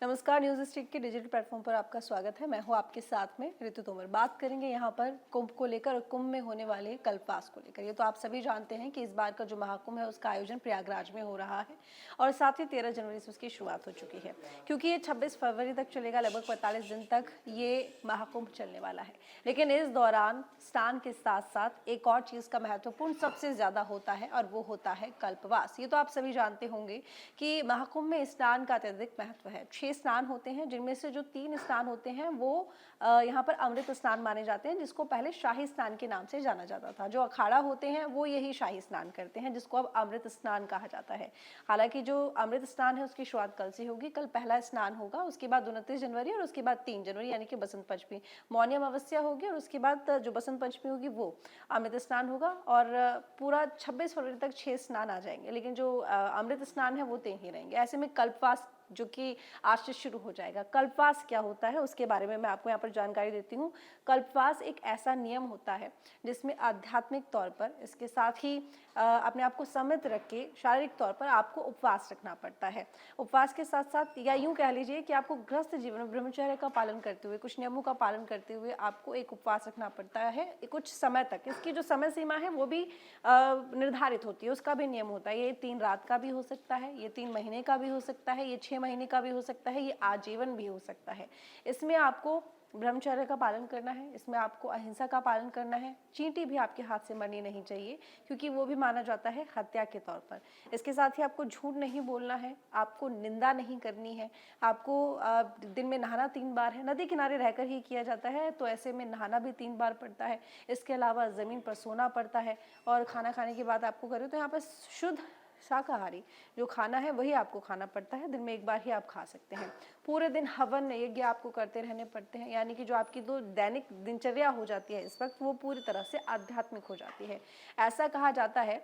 नमस्कार, news street के digital platform पर आपका स्वागत है। मैं हूं आपके साथ में ऋतु तोमर। बात करेंगे यहां पर कुंभ को लेकर और कुंभ में होने वाले कल्पवास को लेकर। ये तो आप सभी जानते हैं कि इस बार का जो महाकुंभ है उसका आयोजन प्रयागराज में हो रहा है और साथ ही 13 जनवरी से उसकी शुरुआत हो चुकी है। क्योंकि ये 26 फरवरी तक चलेगा, लगभग 45 दिन तक ये महाकुंभ चलने वाला है। लेकिन इस दौरान स्नान के साथ साथ एक और चीज़ का महत्वपूर्ण सबसे ज़्यादा होता है और वो होता है कल्पवास। ये तो आप सभी जानते होंगे कि महाकुंभ में स्नान का अत्यधिक महत्व है। 6 स्नान होते हैं, जिनमें से जो 3 स्नान होते हैं वो यहाँ पर अमृत स्नान माने जाते हैं, जिसको पहले शाही स्नान के नाम से जाना जाता था। जो अखाड़ा होते हैं वो यही शाही स्नान करते हैं, जिसको अब अमृत स्नान कहा जाता है। हालांकि जो अमृत स्नान है उसकी शुरुआत कल से होगी। कल पहला स्नान होगा, उसके बाद 29 जनवरी और उसके बाद 3 जनवरी यानी कि बसंत पंचमी, मौनी अमावस्या होगी और उसके बाद जो बसंत पंचमी होगी वो अमृत स्नान होगा और पूरा 26 फरवरी तक 6 स्नान आ जाएंगे। लेकिन जो अमृत स्नान है वो 3 ही रहेंगे। ऐसे में कल्पवास जो कि आज से शुरू हो जाएगा। कल्पवास क्या होता है उसके बारे में मैं आपको यहाँ पर जानकारी देती हूँ। कल्पवास एक ऐसा नियम होता है जिसमें आध्यात्मिक तौर पर, इसके साथ ही अपने आप को संयमित रख के शारीरिक तौर पर आपको उपवास रखना पड़ता है। उपवास के साथ साथ या यूँ कह लीजिए कि आपको गृहस्थ जीवन में ब्रह्मचर्य का पालन करते हुए, कुछ नियमों का पालन करते हुए आपको एक उपवास रखना पड़ता है कुछ समय तक। इसकी जो समय सीमा है वो भी निर्धारित होती है, उसका भी नियम होता है। ये 3 रात का भी हो सकता है, ये 3 महीने का भी हो सकता है, ये 6 महीने का भी हो सकता है, ये आजीवन भी हो सकता है। इसमें आपको ब्रह्मचर्य का पालन करना है, इसमें आपको अहिंसा का पालन करना है। चींटी भी आपके हाथ से मरनी नहीं चाहिए क्योंकि वो भी माना जाता है हत्या के तौर पर। इसके साथ ही आपको झूठ नहीं बोलना है, आपको निंदा नहीं करनी है, आपको दिन में नहाना 3 बार है। नदी किनारे रहकर ही किया जाता है तो ऐसे में नहाना भी 3 बार पड़ता है। इसके अलावा ज़मीन पर सोना पड़ता है और खाना खाने की बात आपको करें तो यहाँ पर शुद्ध शाकाहारी जो खाना है वही आपको खाना पड़ता है। दिन में 1 बार ही आप खा सकते हैं। पूरे दिन हवन यज्ञ आपको करते रहने पड़ते हैं, यानी कि जो आपकी जो दैनिक दिनचर्या हो जाती है इस वक्त वो पूरी तरह से आध्यात्मिक हो जाती है। ऐसा कहा जाता है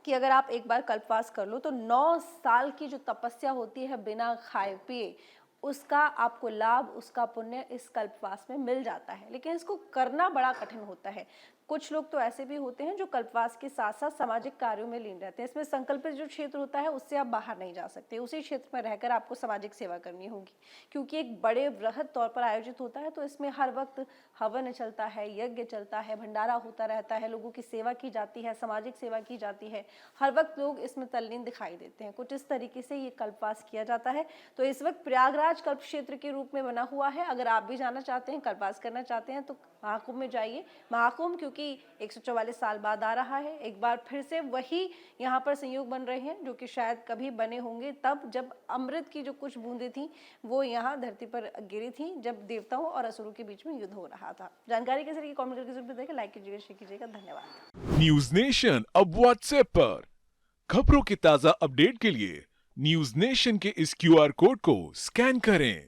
कि अगर आप एक बार कल्पवास कर लो तो 9 साल की जो तपस्या होती है बिना खाए पिए, उसका आपको लाभ, उसका पुण्य इस कल्पवास में मिल जाता है। लेकिन इसको करना बड़ा कठिन होता है। कुछ लोग तो ऐसे भी होते हैं जो कल्पवास के साथ साथ सामाजिक कार्यों में लीन रहते हैं। इसमें संकल्पित जो क्षेत्र होता है उससे आप बाहर नहीं जा सकते, उसी क्षेत्र में रहकर आपको सामाजिक सेवा करनी होगी क्योंकि एक बड़े वृहद तौर पर आयोजित होता है। तो इसमें हर वक्त हवन चलता है, यज्ञ चलता है, भंडारा होता रहता है, लोगों की सेवा की जाती है, सामाजिक सेवा की जाती है। हर वक्त लोग इसमें तल्लीन दिखाई देते हैं। कुछ इस तरीके से ये कल्पवास किया जाता है। तो इस वक्त प्रयागराज कल्प क्षेत्र के रूप में बना हुआ है। अगर आप भी जाना चाहते हैं, कल्पवास करना चाहते हैं तो महाकुंभ में जाइए। महाकुंभ क्योंकि 144 साल बाद आ रहा है, एक बार फिर से वही यहाँ पर संयोग बन रहे हैं जो कि शायद कभी बने होंगे तब जब अमृत की जो कुछ बूंदें थी वो यहाँ धरती पर गिरी थी, जब देवताओं और असुरों के बीच में युद्ध हो रहा था। जानकारी कैसे रही कमेंट करके जरूर बताइए, लाइक कीजिएगा, शेयर कीजिएगा। धन्यवाद। न्यूज नेशन अब व्हाट्सएप पर खबरों की ताजा अपडेट के लिए न्यूज नेशन के इस क्यूआर कोड को स्कैन करें